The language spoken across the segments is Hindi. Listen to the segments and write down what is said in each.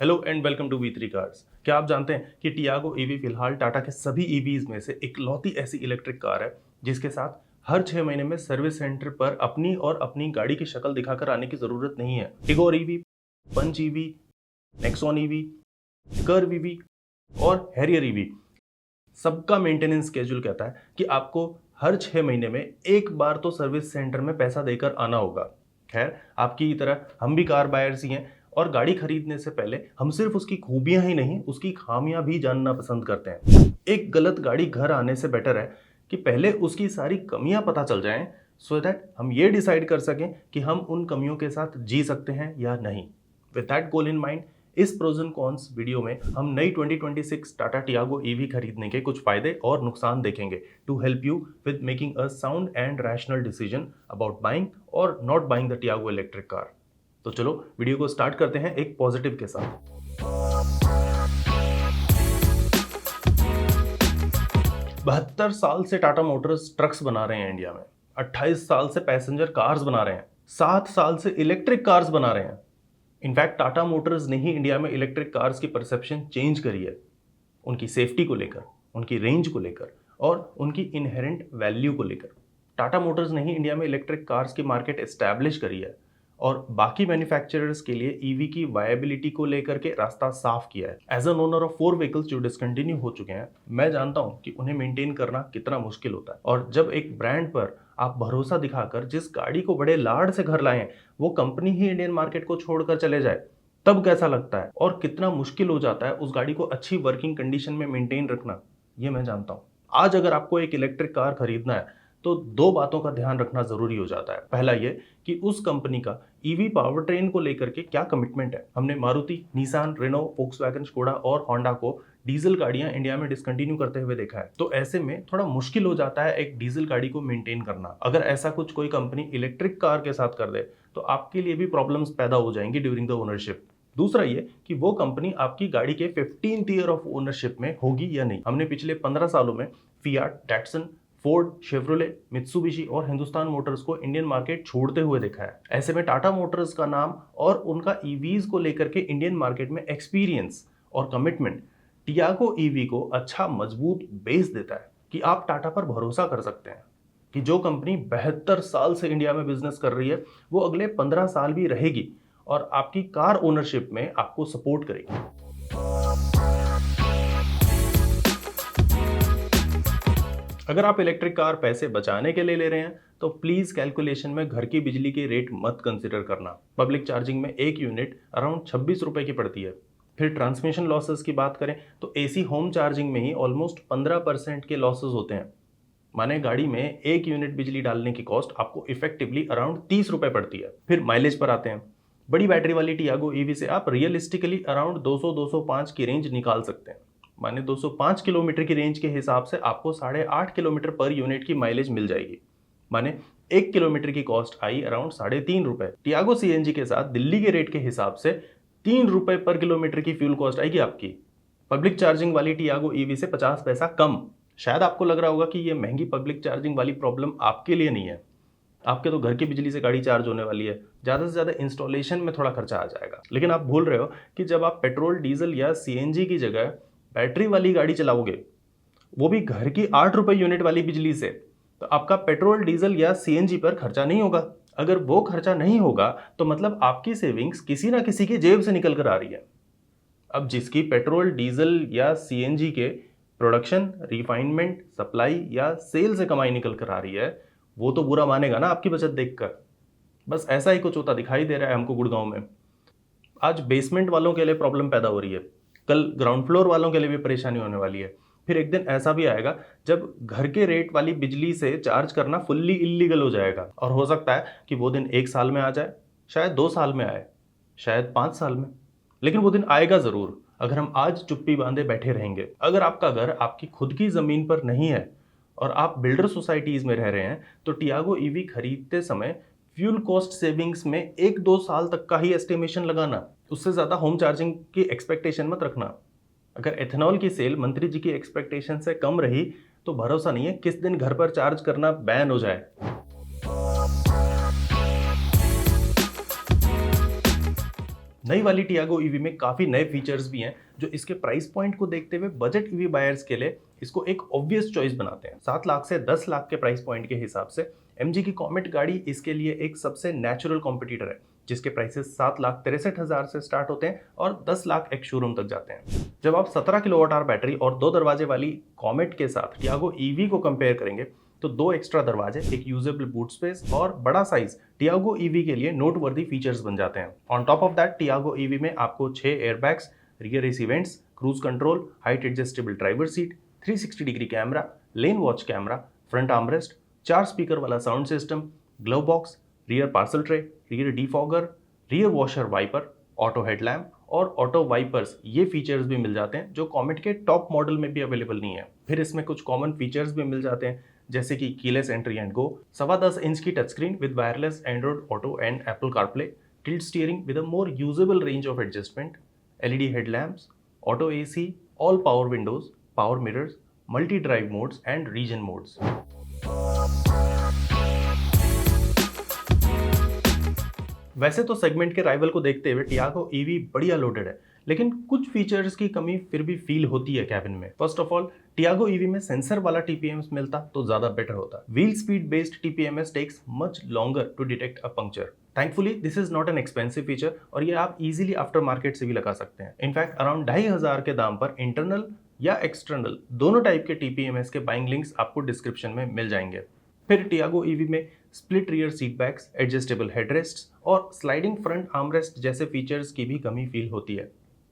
Hello and welcome to V3 cars. क्या आप जानते हैं कि टियागो ईवी फिलहाल टाटा के सभी ईवीज में से इकलौती ऐसी इलेक्ट्रिक कार है जिसके साथ हर 6 महीने में सर्विस सेंटर पर अपनी गाड़ी की शक्ल दिखाकर आने की जरूरत नहीं है। Tigor EV, Punch EV, Nexon EV, Curvv EV और हैरियर ईवी सबका मेंटेनेंस स्केड्यूल कहता है कि आपको हर 6 महीने में एक बार तो सर्विस सेंटर में पैसा देकर आना होगा। खैर, आपकी तरह हम भी कार बायर्स ही हैं और गाड़ी खरीदने से पहले हम सिर्फ उसकी खूबियां ही नहीं, उसकी खामियां भी जानना पसंद करते हैं। एक गलत गाड़ी घर आने से बेटर है कि पहले उसकी सारी कमियां पता चल जाएं, सो दैट हम ये डिसाइड कर सकें कि हम उन कमियों के साथ जी सकते हैं या नहीं। With that goal in mind, इस प्रोज एंड कॉन्स वीडियो में हम नई 2026 टाटा टियागो ईवी खरीदने के कुछ फायदे और नुकसान देखेंगे to help you with making a sound and rational decision about buying और not buying the Tiago electric car. तो चलो वीडियो को स्टार्ट करते हैं एक पॉजिटिव के साथ। 72 साल से टाटा मोटर्स ट्रक्स बना रहे हैं इंडिया में, 28 साल से पैसेंजर कार्स बना रहे हैं, 7 साल से इलेक्ट्रिक कार्स बना रहे हैं। इनफैक्ट टाटा मोटर्स ने ही इंडिया में इलेक्ट्रिक कार्स की परसेप्शन चेंज करी है, उनकी सेफ्टी को लेकर, उनकी रेंज को लेकर और उनकी इनहेरेंट वैल्यू को लेकर। टाटा मोटर्स ने ही इंडिया में इलेक्ट्रिक कार्स की मार्केट एस्टैब्लिश करी है और बाकी मैन्युफैक्चरर्स के लिए ईवी की वायबिलिटी को लेकर के रास्ता साफ किया है। As an owner of 4 vehicles जो डिसकंटिन्यू हो चुके हैं, मैं जानता हूं कि उन्हें मेंटेन करना कितना मुश्किल होता है। और जब एक ब्रांड पर आप भरोसा दिखाकर जिस गाड़ी को बड़े लाड से घर लाए हैं, वो कंपनी ही इंडियन मार्केट को छोड़कर चले जाए, तब कैसा लगता है और कितना मुश्किल हो जाता है उस गाड़ी को अच्छी वर्किंग कंडीशन में मेंटेन रखना, ये मैं जानता हूं। आज अगर आपको एक इलेक्ट्रिक कार खरीदना है तो 2 बातों का ध्यान रखना जरूरी हो जाता है। पहला ये कि उस कंपनी का ईवी पावर ट्रेन को लेकर के क्या कमिटमेंट है। हमने Maruti, Nissan, Renault, Volkswagen, Skoda और होंडा को डीजल गाड़ियां इंडिया में डिसकंटिन्यू करते हुए देखा है, तो ऐसे में थोड़ा मुश्किल हो जाता है एक डीजल गाड़ी को मेंटेन करना। अगर ऐसा कुछ कोई कंपनी इलेक्ट्रिक कार के साथ कर दे तो आपके लिए भी प्रॉब्लम्स पैदा हो जाएंगी ड्यूरिंग द ओनरशिप। दूसरा ये कि वो कंपनी आपकी गाड़ी के 15th ईयर ऑफ ओनरशिप में होगी या नहीं। हमने पिछले 15 सालों में Fiat, Datsun, Ford, Chevrolet, Mitsubishi और हिंदुस्तान मोटर्स को इंडियन मार्केट छोड़ते हुए देखा है। ऐसे में टाटा मोटर्स का नाम और उनका ईवीज को लेकर के इंडियन मार्केट में एक्सपीरियंस और कमिटमेंट टियागो ईवी को अच्छा मजबूत बेस देता है कि आप टाटा पर भरोसा कर सकते हैं कि जो कंपनी 72 साल से इंडिया में बिजनेस कर रही है, वो अगले 15 साल भी रहेगी और आपकी कार ओनरशिप में आपको सपोर्ट करेगी। अगर आप इलेक्ट्रिक कार पैसे बचाने के लिए ले रहे हैं तो प्लीज कैलकुलेशन में घर की बिजली के रेट मत कंसिडर करना। पब्लिक चार्जिंग में एक यूनिट अराउंड 26 रुपए की पड़ती है। फिर ट्रांसमिशन लॉसेस की बात करें तो एसी होम चार्जिंग में ही ऑलमोस्ट 15% के लॉसेस होते हैं। माने गाड़ी में एक यूनिट बिजली डालने की कॉस्ट आपको इफेक्टिवली अराउंड 30 रुपए पड़ती है। फिर माइलेज पर आते हैं। बड़ी बैटरी वाली टियागो ईवी से आप रियलिस्टिकली अराउंड 200-205 की रेंज निकाल सकते हैं। माने 205 किलोमीटर की रेंज के हिसाब से आपको 8.5 किलोमीटर पर यूनिट की माइलेज मिल जाएगी। माने 1 किलोमीटर की कॉस्ट आई अराउंड 3.5 रुपए। टियागो सीएनजी के साथ दिल्ली के रेट के हिसाब से 3 रुपए पर किलोमीटर की फ्यूल कॉस्ट आएगी आपकी। पब्लिक चार्जिंग वाली टियागो ईवी से 50 पैसा कम। शायद आपको लग रहा होगा कि ये महंगी पब्लिक चार्जिंग वाली प्रॉब्लम आपके लिए नहीं है, आपके तो घर की बिजली से गाड़ी चार्ज होने वाली है, ज़्यादा से ज़्यादा इंस्टॉलेशन में थोड़ा खर्चा आ जाएगा। लेकिन आप भूल रहे हो कि जब आप पेट्रोल, डीजल या सीएनजी की जगह बैटरी वाली गाड़ी चलाओगे, वो भी घर की 8 रुपए यूनिट वाली बिजली से, तो आपका पेट्रोल, डीजल या सीएनजी पर खर्चा नहीं होगा। अगर वो खर्चा नहीं होगा तो मतलब आपकी सेविंग्स किसी ना किसी की जेब से निकल कर आ रही है। अब जिसकी पेट्रोल, डीजल या सीएनजी के प्रोडक्शन, रिफाइनमेंट, सप्लाई या सेल से कमाई निकल कर आ रही है, वो तो बुरा मानेगा ना आपकी बचत देखकर। बस ऐसा ही कुछ होता दिखाई दे रहा है हमको गुड़गांव में। आज बेसमेंट वालों के लिए प्रॉब्लम पैदा हो रही है, कल ग्राउंड फ्लोर वालों के लिए भी परेशानी होने वाली है। फिर एक दिन ऐसा भी आएगा जब घर के रेट वाली बिजली से चार्ज करना फुल्ली इलीगल हो जाएगा। और हो सकता है कि वो दिन 1 साल में आ जाए, शायद 2 साल में आए, शायद 5 साल में, लेकिन वो दिन आएगा जरूर अगर हम आज चुप्पी बांधे बैठे रहेंगे। अगर आपका घर आपकी खुद की जमीन पर नहीं है और आप बिल्डर सोसाइटीज में रह रहे हैं तो टियागो ईवी खरीदते समय फ्यूल कॉस्ट सेविंग्स में 1-2 साल तक का ही एस्टिमेशन लगाना, उससे ज़्यादा होम चार्जिंग की एक्सपेक्टेशन मत रखना। अगर एथेनॉल की सेल मंत्री जी की एक्सपेक्टेशन से कम रही तो भरोसा नहीं है किस दिन घर पर चार्ज करना बैन हो जाए। नई वाली टियागो ईवी में काफ़ी नए फीचर्स भी हैं जो इसके प्राइस पॉइंट को देखते हुए बजट ईवी बायर्स के लिए इसको एक ऑब्वियस चॉइस बनाते हैं। 7 लाख से 10 लाख के प्राइस पॉइंट के हिसाब से एमजी की कॉमेट गाड़ी इसके लिए एक सबसे नेचुरल कॉम्पिटिटर है, जिसके प्राइसेस 7,63,000 से स्टार्ट होते हैं और 10 लाख एक शोरूम तक जाते हैं। जब आप 17 किलोवाट आवर बैटरी और 2 दरवाजे वाली कॉमेट के साथ टियागो ईवी को कंपेयर करेंगे तो 2 एक्स्ट्रा दरवाजे, एक यूजेबल बूट स्पेस और बड़ा साइज टियागो ईवी के लिए नोटवर्दी फीचर्स बन जाते हैं। On top of that Tiago EV में आपको 6 airbags, rear AC vents, cruise control, height adjustable driver seat, 360 degree camera, lane watch camera, front armrest, 4 speaker वाला sound system, glove box, rear parcel tray, rear defogger, rear washer wiper, auto headlamp और ऑटो वाइपर्स, ये फीचर्स भी मिल जाते हैं जो कॉमेट के टॉप मॉडल में भी अवेलेबल नहीं है। फिर इसमें कुछ कॉमन फीचर्स भी मिल जाते हैं जैसे कि keyless entry and go, 10.25 inch की touch screen with wireless Android auto and Apple CarPlay, tilt steering with a more usable range of adjustment, LED headlamps, auto AC, all power windows, power mirrors, multi drive modes and regen modes. वैसे तो सेगमेंट के राइवल को देखते हुए टियागो ईवी बढ़िया लोडेड है, लेकिन कुछ फीचर्स की कमी फिर भी फील होती है कैबिन में। First of all, Tiago EV में सेंसर वाला टीपीएमएस मिलता तो ज्यादा बेटर होता। Wheel speed based TPMS takes much longer to detect a puncture. Thankfully this is not an expensive feature और ये आप इजीली आफ्टर मार्केट से भी लगा सकते हैं। इनफैक्ट अराउंड 2,500 के दाम पर इंटरनल या एक्सटर्नल दोनों टाइप के टीपीएमएस के बाइंग लिंक्स आपको डिस्क्रिप्शन में मिल जाएंगे। फिर टियागो ईवी में split rear seat backs, adjustable headrests और स्लाइडिंग फ्रंट आर्मरेस्ट जैसे फीचर्स की भी कमी फील होती है।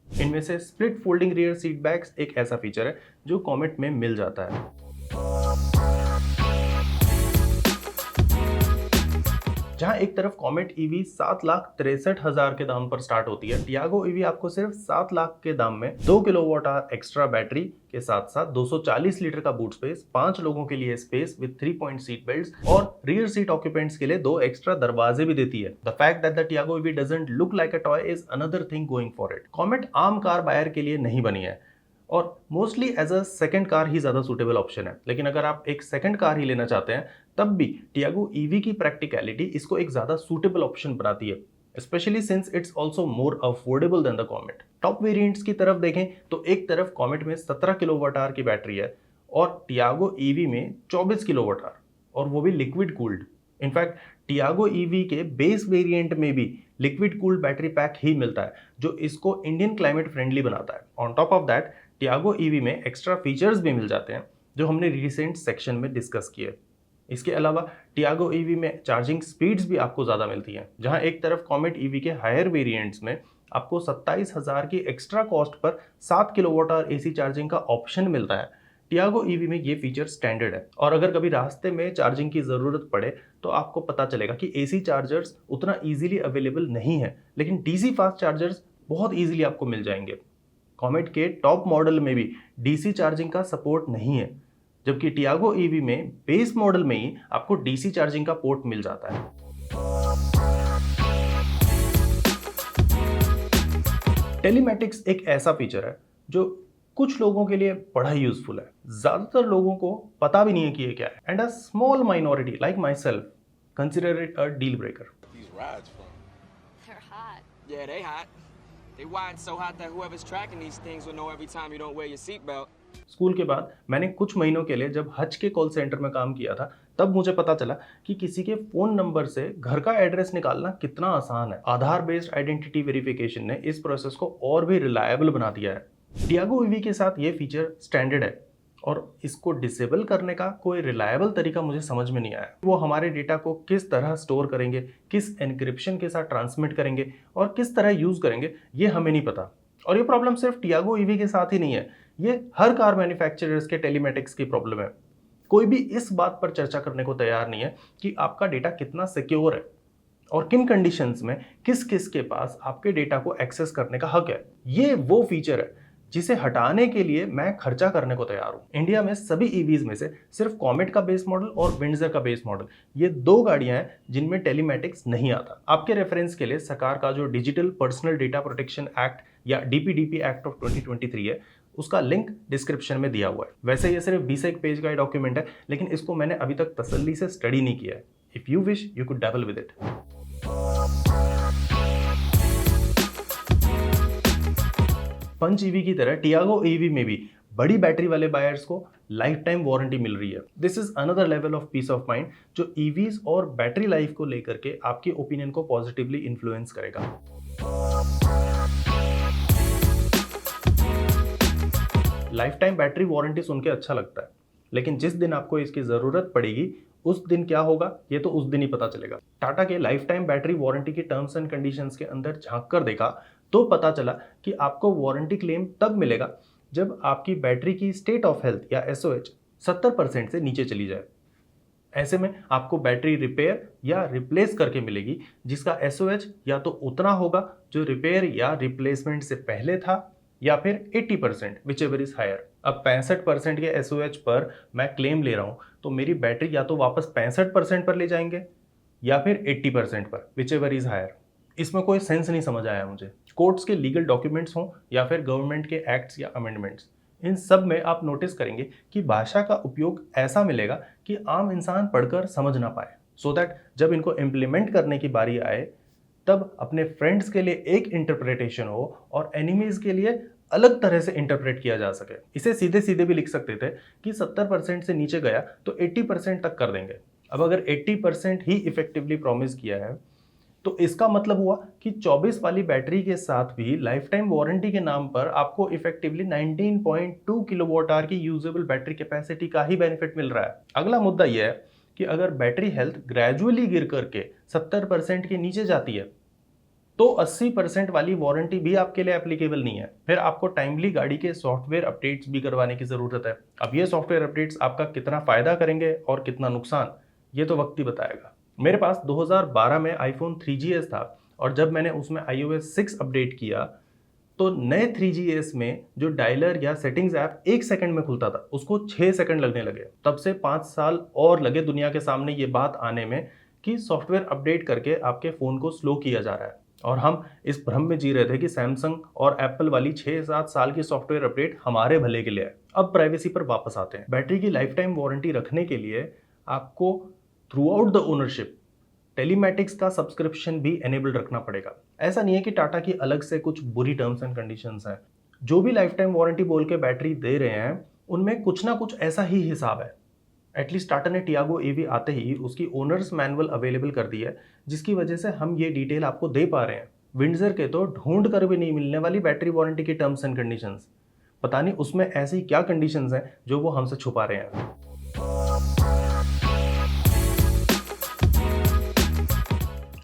इनमें से split folding rear seat backs एक ऐसा फीचर है जो कॉमेट में मिल जाता है। जहां एक तरफ कॉमेट ईवी 7,63,000 के दाम पर स्टार्ट होती है, टियागो ईवी आपको सिर्फ 7 लाख के दाम में 2 किलोवाट आवर एक्स्ट्रा बैटरी के साथ साथ 240 लीटर का बूट स्पेस, 5 लोगों के लिए space with 3 point seat belts और रियर सीट ऑक्यूपेंट्स के लिए 2 एक्स्ट्रा दरवाजे भी देती है। The fact that the Tiago EV doesn't look like a toy is another thing going for it. Comet आम कार बायर के लिए नहीं बनी है और mostly as a second car ही ज्यादा सूटेबल ऑप्शन है, लेकिन अगर आप एक सेकंड कार ही लेना चाहते हैं तब भी टियागो ईवी की प्रैक्टिकलिटी इसको एक ज्यादा सूटेबल ऑप्शन बनाती है, especially since it's also more affordable than the Comet. Top variants की तरफ देखें तो एक तरफ कॉमेट में 17 किलोवाट आवर की बैटरी है और टियागो ईवी में 24 किलोवाट आवर, और वो भी liquid cooled. In fact Tiago EV के बेस वेरिएंट में भी लिक्विड कूल्ड बैटरी पैक ही मिलता है जो इसको इंडियन क्लाइमेट फ्रेंडली बनाता है। On top of that Tiago EV में एक्स्ट्रा फीचर्स भी मिल जाते हैं जो हमने रिसेंट सेक्शन में डिस्कस किए। इसके अलावा टियागो ईवी में चार्जिंग स्पीड्स भी आपको ज़्यादा मिलती हैं। जहां एक तरफ कॉमेट ईवी के हायर वेरिएंट्स में आपको 27,000 की extra cost per 7 kilowatt our AC charging का ऑप्शन मिलता है, टियागो ईवी में ये फीचर स्टैंडर्ड है। और अगर कभी रास्ते में चार्जिंग की ज़रूरत पड़े तो आपको पता चलेगा कि एसी चार्जर्स उतना ईजिली अवेलेबल नहीं है, लेकिन डीसी फास्ट चार्जर्स बहुत ईजिली आपको मिल जाएंगे। कॉमेट के टॉप मॉडल में भी डीसी चार्जिंग का सपोर्ट नहीं है, जबकि टियागो ईवी में बेस मॉडल में ही आपको डीसी चार्जिंग का पोर्ट मिल जाता है। टेलीमैटिक्स एक ऐसा फीचर है जो कुछ लोगों के लिए बड़ा ही यूजफुल है, ज्यादातर लोगों को पता भी नहीं है कि ये क्या है, and a small minority like my self consider it a deal breaker. They widen so hot that whoever's tracking these things will know every time you don't wear your seatbelt. School के बाद मैंने कुछ महीनों के लिए जब हज के कॉल सेंटर में काम किया था, तब मुझे पता चला कि किसी के फोन नंबर से घर का एड्रेस निकालना कितना आसान है। आधार बेस्ड आइडेंटिटी वेरिफिकेशन ने इस प्रोसेस को और भी रिलायबल बना दिया है। टियागो ईवी के साथ ये फीचर स्टैंडर्ड है और इसको डिसेबल करने का कोई रिलायबल तरीका मुझे समझ में नहीं आया। वो हमारे डेटा को किस तरह स्टोर करेंगे, किस एनक्रिप्शन के साथ ट्रांसमिट करेंगे और किस तरह यूज करेंगे, ये हमें नहीं पता। और ये प्रॉब्लम सिर्फ टियागो ईवी के साथ ही नहीं है, ये हर कार मैन्युफैक्चरर्स के टेलीमैटिक्स की प्रॉब्लम है। कोई भी इस बात पर चर्चा करने को तैयार नहीं है कि आपका डेटा कितना सिक्योर है और किन कंडीशंस में किस किस के पास आपके डेटा को एक्सेस करने का हक है। ये वो फीचर है जिसे हटाने के लिए मैं खर्चा करने को तैयार हूं। इंडिया में सभी ईवीज में से सिर्फ कॉमेट का बेस मॉडल और विंडसर का बेस मॉडल, ये 2 गाड़ियां हैं जिनमें टेलीमैटिक्स नहीं आता। आपके रेफरेंस के लिए सरकार का जो digital personal data protection act या डीपीडीपी एक्ट ऑफ 2023 है, उसका लिंक डिस्क्रिप्शन में दिया हुआ है। वैसे ये सिर्फ 20 पेज का डॉक्यूमेंट है, लेकिन इसको मैंने अभी तक तसल्ली से स्टडी नहीं किया है। If you wish you could double with it. Punch EV की तरह टियागो ईवी में भी बड़ी बैटरी वाले बायर्स को लाइफ टाइम वारंटी मिल रही है। This is another level of peace of mind जो ईवीज और बैटरी लाइफ को लेकर के आपके ओपिनियन को पॉजिटिवली इन्फ्लुएंस करेगा। लाइफ टाइम बैटरी वारंटी सुन के अच्छा लगता है, लेकिन जिस दिन आपको इसकी ज़रूरत पड़ेगी उस दिन क्या होगा ये तो उस दिन ही पता चलेगा। टाटा के लाइफ टाइम बैटरी वारंटी की टर्म्स एंड कंडीशंस के अंदर झांक कर देखा तो पता चला कि आपको वारंटी क्लेम तब मिलेगा जब आपकी बैटरी की स्टेट ऑफ हेल्थ या SOH 70% से नीचे चली जाए। ऐसे में आपको बैटरी रिपेयर या रिप्लेस करके मिलेगी जिसका SOH या तो उतना होगा जो रिपेयर या रिप्लेसमेंट से पहले था या फिर 80% विचएवर इज हायर। अब 65% के SOH पर मैं क्लेम ले रहा हूं तो मेरी बैटरी या तो वापस 65% पर ले जाएंगे या फिर 80% पर विचएवर इज हायर। इसमें कोई सेंस नहीं समझ आया मुझे। कोर्ट्स के लीगल डॉक्यूमेंट्स हों या फिर गवर्नमेंट के एक्ट्स या अमेंडमेंट्स, इन सब में आप नोटिस करेंगे कि भाषा का उपयोग ऐसा मिलेगा कि आम इंसान पढ़कर समझ ना पाए, सो दैट जब इनको इम्प्लीमेंट करने की बारी आए तब अपने फ्रेंड्स के लिए एक इंटरप्रिटेशन हो और एनिमीज के लिए अलग तरह से इंटरप्रेट किया जा सके। इसे सीधे सीधे भी लिख सकते थे कि 70% से नीचे गया तो 80% तक कर देंगे। अब अगर 80% ही इफेक्टिवली प्रॉमिस किया है तो इसका मतलब हुआ कि 24 वाली बैटरी के साथ भी लाइफ टाइम वारंटी के नाम पर आपको इफेक्टिवली 19.2 किलोवाट आवर की यूजेबल बैटरी कैपेसिटी का ही बेनिफिट मिल रहा है। अगला मुद्दा यह है कि अगर बैटरी हेल्थ ग्रेजुअली गिर करके 70% के नीचे जाती है तो 80% वाली वारंटी भी आपके लिए एप्लीकेबल नहीं है। फिर आपको टाइमली गाड़ी के सॉफ्टवेयर अपडेट्स भी करवाने की ज़रूरत है। अब ये सॉफ्टवेयर अपडेट्स आपका कितना फ़ायदा करेंगे और कितना नुकसान, ये तो वक्त ही बताएगा। मेरे पास 2012 में iPhone 3GS था और जब मैंने उसमें iOS 6 अपडेट किया तो नए 3GS में जो डायलर या सेटिंग्स ऐप 1 सेकंड में खुलता था उसको 6 सेकंड लगने लगे। तब से 5 साल और लगे दुनिया के सामने ये बात आने में कि सॉफ्टवेयर अपडेट करके आपके फ़ोन को स्लो किया जा रहा है, और हम इस भ्रम में जी रहे थे कि सैमसंग और एप्पल वाली 6-7 साल की सॉफ्टवेयर अपडेट हमारे भले के लिए है। अब प्राइवेसी पर वापस आते हैं। बैटरी की लाइफ टाइम वारंटी रखने के लिए आपको through out the ownership telematics का सब्सक्रिप्शन भी एनेबल्ड रखना पड़ेगा। ऐसा नहीं है कि टाटा की अलग से कुछ बुरी टर्म्स एंड कंडीशंस हैं। जो भी लाइफ टाइम वारंटी बोल के बैटरी दे रहे हैं उनमें कुछ ना कुछ ऐसा ही हिसाब है। एटलीस्ट टाटा ने टियागो ईवी आते ही उसकी ओनर्स मैनुअल अवेलेबल कर दी है, जिसकी वजह से हम ये डिटेल आपको दे पा रहे हैं। विंडसर के तो ढूंढ कर भी नहीं मिलने वाली बैटरी वारंटी की टर्म्स एंड कंडीशंस, पता नहीं उसमें ऐसी क्या कंडीशंस हैं जो वो हमसे छुपा रहे हैं।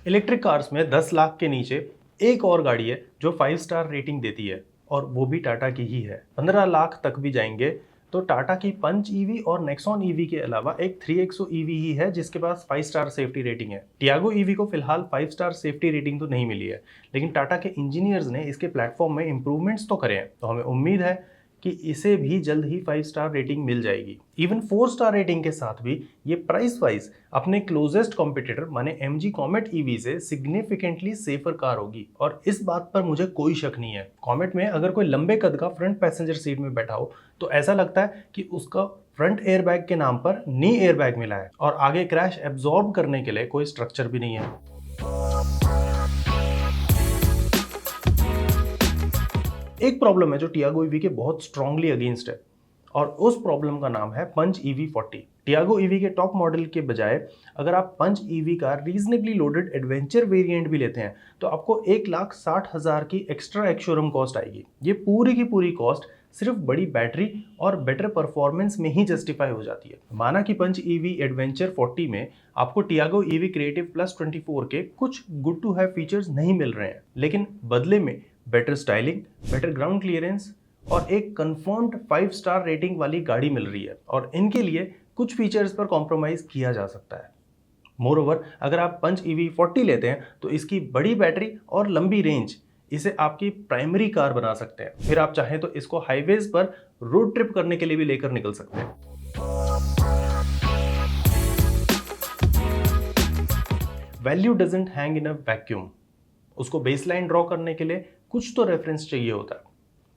इलेक्ट्रिक कार्स में 10 लाख के नीचे एक और गाड़ी है जो 5 स्टार रेटिंग देती है, और वो भी टाटा की ही है। 15 लाख तक भी जाएंगे तो टाटा की पंच ईवी और नेक्सॉन ईवी के अलावा एक 3XO ईवी ही है जिसके पास 5 स्टार सेफ्टी रेटिंग है। टियागो ईवी को फिलहाल 5 स्टार सेफ्टी रेटिंग तो नहीं मिली है, लेकिन टाटा के इंजीनियर्स ने इसके प्लेटफॉर्म में इंप्रूवमेंट्स तो करे हैं, तो हमें उम्मीद है कि इसे भी जल्द ही 5 स्टार रेटिंग मिल जाएगी। इवन 4 स्टार रेटिंग के साथ भी ये प्राइस वाइज अपने क्लोजेस्ट कॉम्पिटिटर माने MG कॉमेट ईवी से सिग्निफिकेंटली सेफर कार होगी, और इस बात पर मुझे कोई शक नहीं है। कॉमेट में अगर कोई लंबे कद का फ्रंट पैसेंजर सीट में बैठा हो तो ऐसा लगता है कि उसका फ्रंट एयरबैग के नाम पर नी एयरबैग मिला है, और आगे क्रैश एब्जॉर्ब करने के लिए कोई स्ट्रक्चर भी नहीं है। एक प्रॉब्लम है जो टियागो ईवी के बहुत स्ट्रांगली अगेंस्ट है, और उस प्रॉब्लम का नाम है पंच EV40। टियागो ईवी के टॉप मॉडल के बजाय अगर आप पंच ईवी का रीजनेबली लोडेड एडवेंचर वेरिएंट भी लेते हैं तो आपको 1,60,000 की एक्स्ट्रा एक्स-शोरूम कॉस्ट आएगी। ये पूरी की पूरी कॉस्ट सिर्फ बड़ी बैटरी और बेटर परफॉर्मेंस में ही जस्टिफाई हो जाती है। माना कि पंच EV एडवेंचर 40 में आपको टियागो ईवी क्रिएटिव प्लस 24 के कुछ गुड टू हैव फीचर्स नहीं मिल रहे हैं, लेकिन बदले में better styling, better ground clearance और एक कंफर्म्ड 5 स्टार रेटिंग वाली गाड़ी मिल रही है, और इनके लिए कुछ फीचर्स पर कॉम्प्रोमाइज किया जा सकता है। मोरओवर अगर आप पंच EV40 लेते हैं तो इसकी बड़ी बैटरी और लंबी रेंज इसे आपकी प्राइमरी कार बना सकते हैं। फिर आप चाहें तो इसको हाईवेज पर रोड ट्रिप करने के लिए भी लेकर निकल सकते हैं। Value doesn't hang in a vacuum. उसको बेसलाइन ड्रॉ करने के लिए कुछ तो रेफरेंस चाहिए होता है।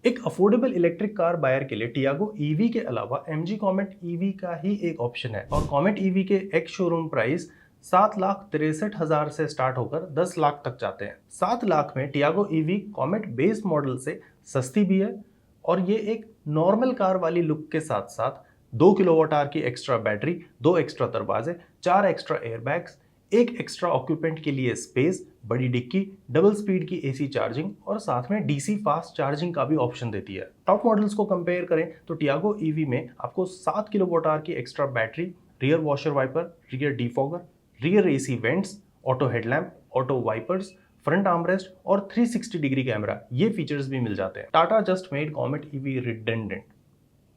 एक अफोर्डेबल इलेक्ट्रिक कार बायर के लिए टियागो ईवी के अलावा MG कॉमेट ईवी का ही एक ऑप्शन है, और कॉमेट ईवी के एक्स शोरूम प्राइस 7,63,000 से स्टार्ट होकर 10 लाख तक जाते हैं। 7 लाख में Tiago EV comet base model से सस्ती भी है और ये एक नॉर्मल कार वाली लुक के साथ साथ 2 किलोवाट आवर की एक्स्ट्रा बैटरी, 2 एक्स्ट्रा दरवाजे, 4 एक्स्ट्रा एयरबैग्स, एक एक्स्ट्रा ऑक्यूपेंट के लिए स्पेस, बड़ी डिक्की, डबल स्पीड की एसी चार्जिंग और साथ में डीसी फास्ट चार्जिंग का भी ऑप्शन देती है। टॉप मॉडल्स को कंपेयर करें तो टियागो ईवी में आपको 7 किलोवाट आवर की extra battery, rear washer wiper, rear defogger, rear AC vents, auto headlamp, auto wipers, front armrest और 360 डिग्री कैमरा, ये फीचर्स भी मिल जाते हैं। Tata just made comet EV redundant.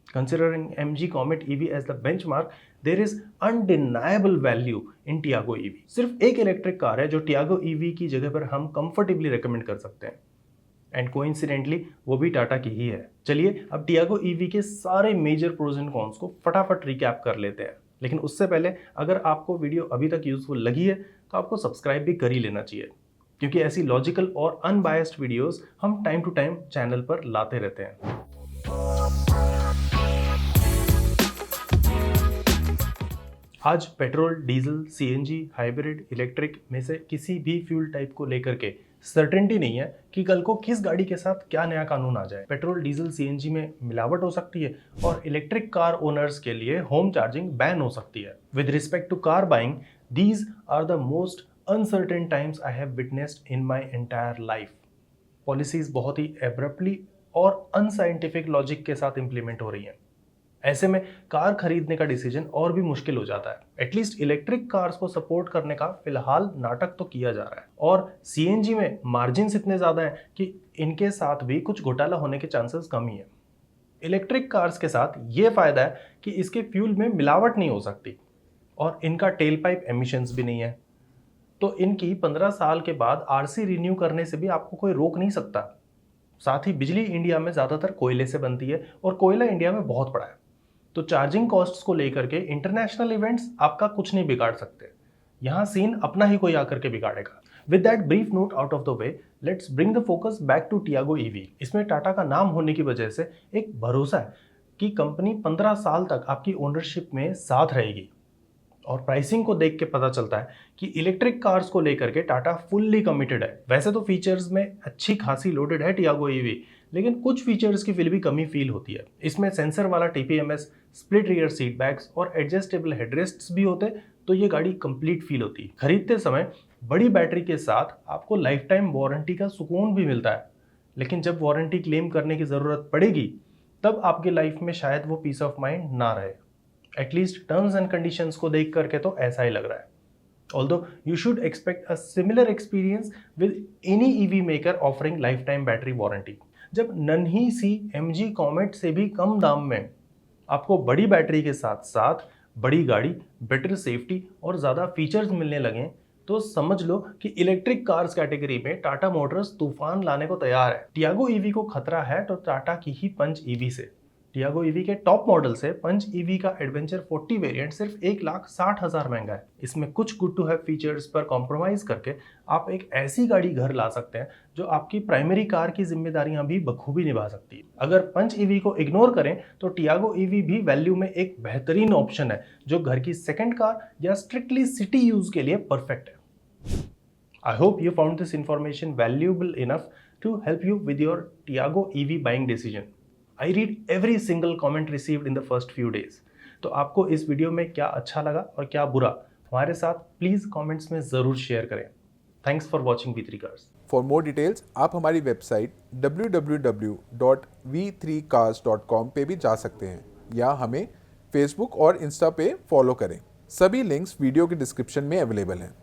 Considering MG Comet EV as the benchmark, there is undeniable value in Tiago EV. सिर्फ एक इलेक्ट्रिक कार है जो Tiago EV की जगह पर हम कंफर्टेबली रेकमेंड कर सकते हैं एंड कोइंसिडेंटली वो भी टाटा की ही है। चलिए अब Tiago EV के सारे मेजर प्रोज एंड कॉन्स को फटाफट रिकैप कर लेते हैं, लेकिन उससे पहले अगर आपको वीडियो अभी तक यूजफुल लगी है तो आपको सब्सक्राइब भी कर ही लेना चाहिए, क्योंकि ऐसी लॉजिकल और अनबायस्ड वीडियोस हम टाइम टू टाइम चैनल पर लाते रहते हैं। आज petrol, diesel, CNG, hybrid, electric में से किसी भी फ्यूल टाइप को लेकर के सर्टेनिटी नहीं है कि कल को किस गाड़ी के साथ क्या नया कानून आ जाए। पेट्रोल, डीजल, सीएनजी में मिलावट हो सकती है और इलेक्ट्रिक कार ओनर्स के लिए होम चार्जिंग बैन हो सकती है। With respect to car buying, these are the most uncertain times I have witnessed in my entire life. Policies बहुत ही एब्रप्टली और अनसाइंटिफिक लॉजिक के साथ इंप्लीमेंट हो रही हैं। ऐसे में कार खरीदने का डिसीजन और भी मुश्किल हो जाता है। एटलीस्ट इलेक्ट्रिक कार्स को सपोर्ट करने का फिलहाल नाटक तो किया जा रहा है और सीएनजी में मार्जिन्स इतने ज़्यादा हैं कि इनके साथ भी कुछ घोटाला होने के चांसेस कम ही है। इलेक्ट्रिक कार्स के साथ ये फ़ायदा है कि इसके फ्यूल में मिलावट नहीं हो सकती और इनका टेल पाइप एमिशंस भी नहीं है, तो इनकी 15 साल के बाद आरसी रिन्यू करने से भी आपको कोई रोक नहीं सकता। साथ ही बिजली इंडिया में ज़्यादातर कोयले से बनती है और कोयला इंडिया में बहुत पड़ा है, तो चार्जिंग कॉस्ट्स को लेकर के इंटरनेशनल इवेंट्स आपका कुछ नहीं बिगाड़ सकते। यहाँ सीन अपना ही कोई आकर के बिगाड़ेगा। With that brief note out of the way, let's bring the focus back to Tiago EV. इसमें टाटा का नाम होने की वजह से एक भरोसा है कि कंपनी 15 साल तक आपकी ओनरशिप में साथ रहेगी और प्राइसिंग को देख के पता चलता है कि इलेक्ट्रिक कार्स को लेकर के टाटा फुल्ली कमिटेड है। वैसे तो फीचर्स में अच्छी खासी लोडेड है टियागो ईवी, लेकिन कुछ फीचर्स की फिर भी कमी फील होती है। इसमें सेंसर वाला TPMS, split rear seat bags और एडजस्टेबल हेडरेस्ट्स भी होते तो ये गाड़ी कंप्लीट फील होती। खरीदते समय बड़ी बैटरी के साथ आपको लाइफ टाइम वारंटी का सुकून भी मिलता है, लेकिन जब वारंटी क्लेम करने की ज़रूरत पड़ेगी तब आपकी लाइफ में शायद वो पीस ऑफ माइंड ना रहे। एटलीस्ट टर्म्स एंड कंडीशंस को देख करके तो ऐसा ही लग रहा है। Although you should expect a similar experience with any EV maker offering lifetime battery warranty. जब नन्ही सी MG Comet से भी कम दाम में आपको बड़ी बैटरी के साथ साथ बड़ी गाड़ी, बेटर सेफ्टी और ज़्यादा फीचर्स मिलने लगे तो समझ लो कि इलेक्ट्रिक कार्स कैटेगरी में टाटा मोटर्स तूफान लाने को तैयार है। टियागो ईवी को खतरा है तो टाटा की ही पंच ईवी से। टियागो ईवी के टॉप मॉडल से पंच ईवी का एडवेंचर 40 वेरिएंट सिर्फ 1,60,000 महंगा है। इसमें कुछ गुड टू हैव फीचर्स पर कॉम्प्रोमाइज करके आप एक ऐसी गाड़ी घर ला सकते हैं जो आपकी प्राइमरी कार की जिम्मेदारियां भी बखूबी निभा सकती है। अगर पंच ईवी को इग्नोर करें तो टियागो ईवी भी वैल्यू में एक बेहतरीन ऑप्शन है जो घर की सेकंड कार या स्ट्रिक्टली सिटी यूज के लिए परफेक्ट है। I hope you found this information valuable enough to help you with your Tiago EV buying decision. I read every single comment received in the first few days. तो आपको इस वीडियो में क्या अच्छा लगा और क्या बुरा हमारे साथ प्लीज कमेंट्स में जरूर शेयर करें। Thanks for watching V3 Cars। For more details आप हमारी वेबसाइट www.v3cars.com पे भी जा सकते हैं या हमें फेसबुक और इंस्टा पे फॉलो करें। सभी लिंक्स वीडियो के डिस्क्रिप्शन में अवेलेबल हैं।